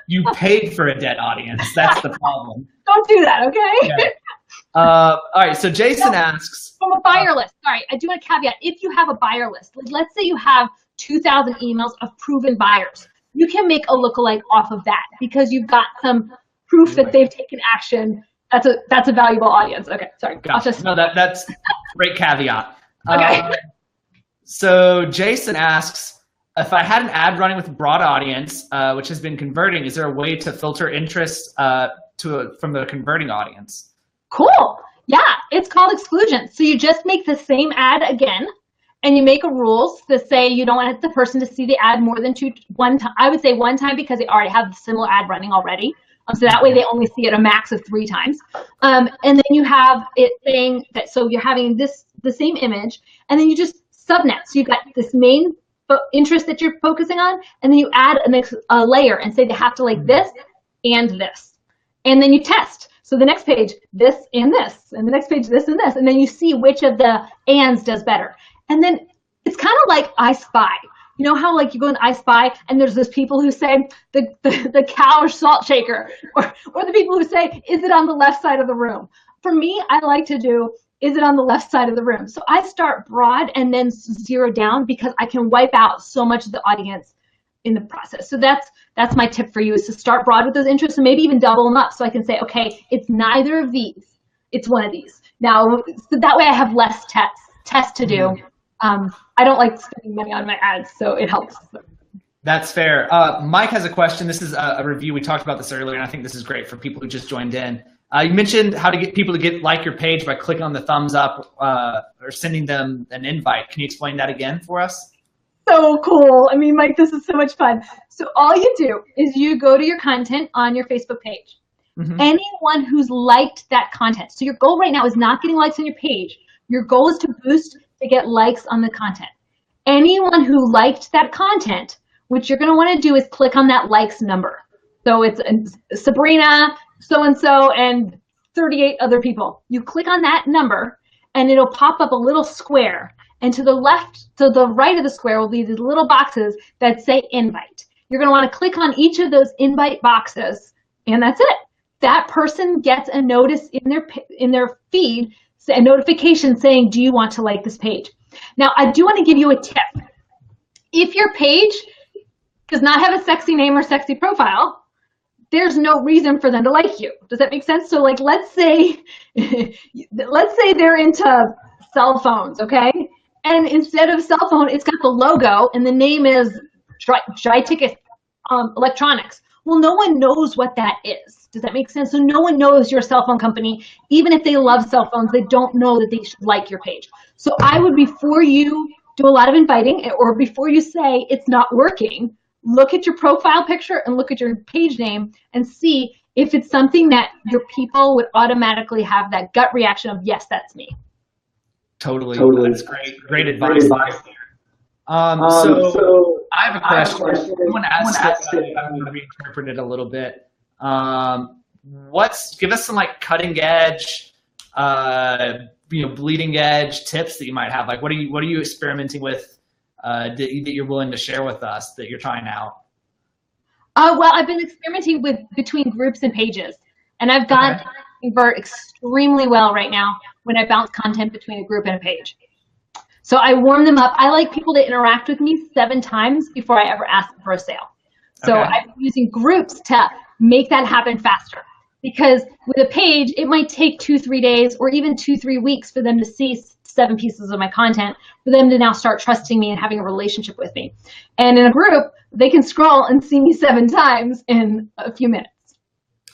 You paid for a dead audience. That's the problem. Don't do that, okay? Yeah. All right. So Jason asks from a buyer list. Sorry, I do want to caveat. If you have a buyer list, let's say you have 2,000 emails of proven buyers. You can make a lookalike off of that because you've got some proof that they've taken action. That's a valuable audience. Okay, sorry. Gotcha. No, that's great caveat. Okay. So Jason asks, if I had an ad running with a broad audience, which has been converting, is there a way to filter interest from the converting audience? Cool. Yeah, it's called exclusion. So you just make the same ad again. And you make a rules that say you don't want the person to see the ad more than one time. I would say one time because they already have the similar ad running already. So that way they only see it a max of 3 times. And then you have it saying that, so you're having the same image, and then you just subnet. So you've got this main interest that you're focusing on, and then you add a layer and say they have to like this and this. And then you test. So the next page, this and this, and the next page, this and this. And then you see which of the ands does better. And then it's kind of like I Spy. You know how like you go in I Spy and there's those people who say the cow salt shaker, or the people who say, is it on the left side of the room? For me, I like to do, is it on the left side of the room? So I start broad and then zero down because I can wipe out so much of the audience in the process. So that's my tip for you, is to start broad with those interests and maybe even double them up so I can say, okay, it's neither of these, it's one of these. Now, so that way I have less tests to do. I don't like spending money on my ads, so it helps. That's fair. Mike has a question. This is a review. We talked about this earlier, and I think this is great for people who just joined in. You mentioned how to get people to like your page by clicking on the thumbs up or sending them an invite. Can you explain that again for us? So cool. I mean, Mike, this is so much fun. So all you do is you go to your content on your Facebook page. Anyone who's liked that content. So your goal right now is not getting likes on your page. Your goal is to boost to get likes on the content. Anyone who liked that content, what you're going to want to do is click on that likes number. So it's Sabrina, so-and-so, and 38 other people. You click on that number, and it'll pop up a little square. And to the left, to the right of the square will be these little boxes that say invite. You're going to want to click on each of those invite boxes, and that's it. That person gets a notice in their feed, a notification saying, do you want to like this page? Now, I do want to give you a tip. If your page does not have a sexy name or sexy profile, there's no reason for them to like you. Does that make sense? So like, let's say they're into cell phones, okay? And instead of cell phone, it's got the logo and the name is Ticket Electronics. Well, no one knows what that is. Does that make sense? So no one knows you're a cell phone company. Even if they love cell phones, they don't know that they should like your page. So I would, before you do a lot of inviting or before you say it's not working, look at your profile picture and look at your page name and see if it's something that your people would automatically have that gut reaction of, yes, that's me. Totally. That's great advice. So I have a question. I want to ask it. I'm going to reinterpret it a little bit. Give us some like cutting edge, bleeding edge tips that you might have. Like, what are you experimenting with that you're willing to share with us that you're trying out? Well, I've been experimenting between groups and pages, and I've got to convert extremely well right now when I bounce content between a group and a page. So I warm them up. I like people to interact with me 7 times before I ever ask them for a sale. So I'm using groups to make that happen faster. Because with a page, it might take 2-3 days or even 2-3 weeks for them to see 7 pieces of my content, for them to now start trusting me and having a relationship with me. And in a group, they can scroll and see me 7 times in a few minutes.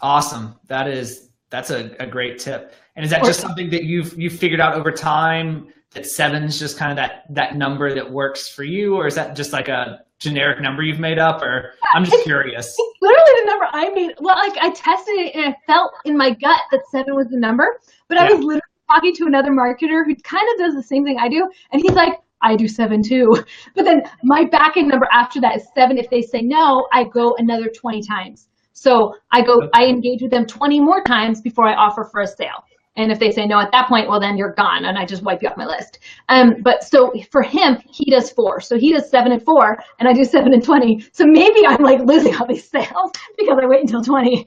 Awesome. That's a great tip. And is that just something that you've figured out over time that 7's just kind of that number that works for you, or is that just like a generic number you've made up? Or I'm just curious. It's literally the number I made. Well, like I tested it and I felt in my gut that 7 was the number, but I was literally talking to another marketer who kind of does the same thing I do, and he's like, I do 7 too. But then my back end number after that is 7. If they say no, I go another 20 times. So I engage with them 20 more times before I offer for a sale. And if they say no at that point, well, then you're gone, and I just wipe you off my list. But so for him, he does 4. So he does 7 and 4, and I do 7 and 20. So maybe I'm like losing all these sales because I wait until 20.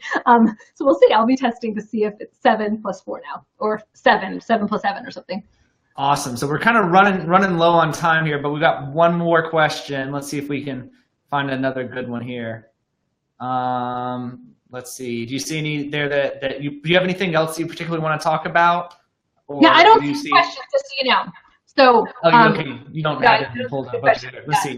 So we'll see. I'll be testing to see if it's 7 plus 4 now, or 7 plus 7 or something. Awesome. So we're kind of running low on time here, but we got one more question. Let's see if we can find another good one here. Let's see. Do you see any there do you have anything else you particularly want to talk about? Or yeah, I don't see questions, just so you know. So okay, you don't have it pulled up. Okay, let's see.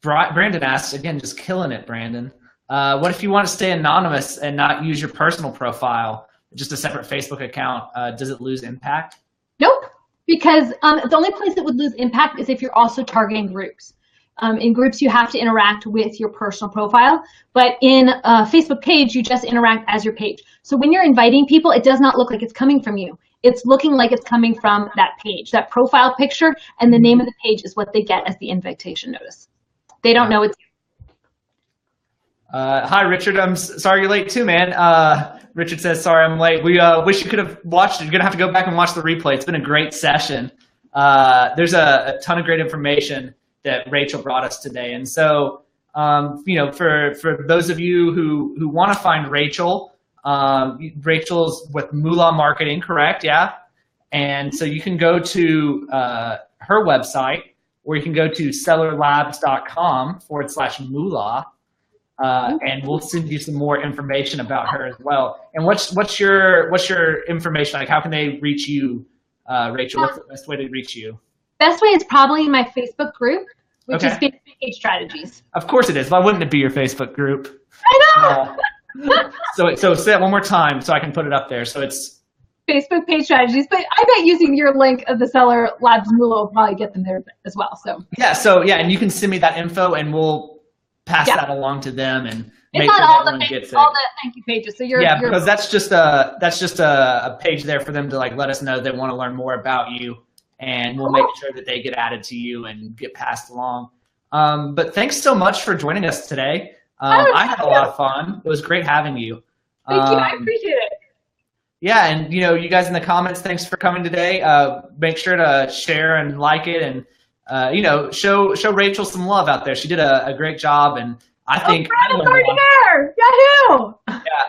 Brandon asks, again, just killing it, Brandon. What if you want to stay anonymous and not use your personal profile, just a separate Facebook account? Does it lose impact? Nope, because the only place it would lose impact is if you're also targeting groups. In groups, you have to interact with your personal profile, but in a Facebook page, you just interact as your page. So when you're inviting people, it does not look like it's coming from you. It's looking like it's coming from that page, that profile picture, and the name of the page is what they get as the invitation notice. They don't know it's you. Hi, Richard. I'm sorry you're late too, man. Richard says, sorry I'm late. We wish you could have watched it. You're going to have to go back and watch the replay. It's been a great session. There's a ton of great information that Rachel brought us today. And so, for those of you who want to find Rachel, Rachel's with Moolah Marketing, correct? Yeah. And so you can go to her website, or you can go to sellerlabs.com/Moolah, and we'll send you some more information about her as well. And what's your information? Like, how can they reach you, Rachel? What's the best way to reach you? Best way is probably my Facebook group, which is Facebook Page Strategies. Of course it is. Why wouldn't it be your Facebook group? I know. So say it one more time so I can put it up there. So it's Facebook Page Strategies, but I bet using your link of the Seller Labs Moolah will probably get them there as well. So and you can send me that info and we'll pass that along to them and make sure everyone gets it. All the thank you pages. So because that's just a page there for them to like let us know they want to learn more about you. And we'll make sure that they get added to you and get passed along. But thanks so much for joining us today. I had a lot of fun. It was great having you. Thank you. I appreciate it. Yeah, and you guys in the comments, thanks for coming today. Make sure to share and like it, and show Rachel some love out there. She did a great job, and I think Brandon's already there. Yahoo! Yeah,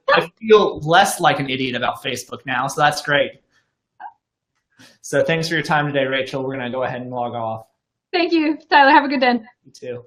I feel less like an idiot about Facebook now, so that's great. So thanks for your time today, Rachel. We're going to go ahead and log off. Thank you, Tyler. Have a good day. You too.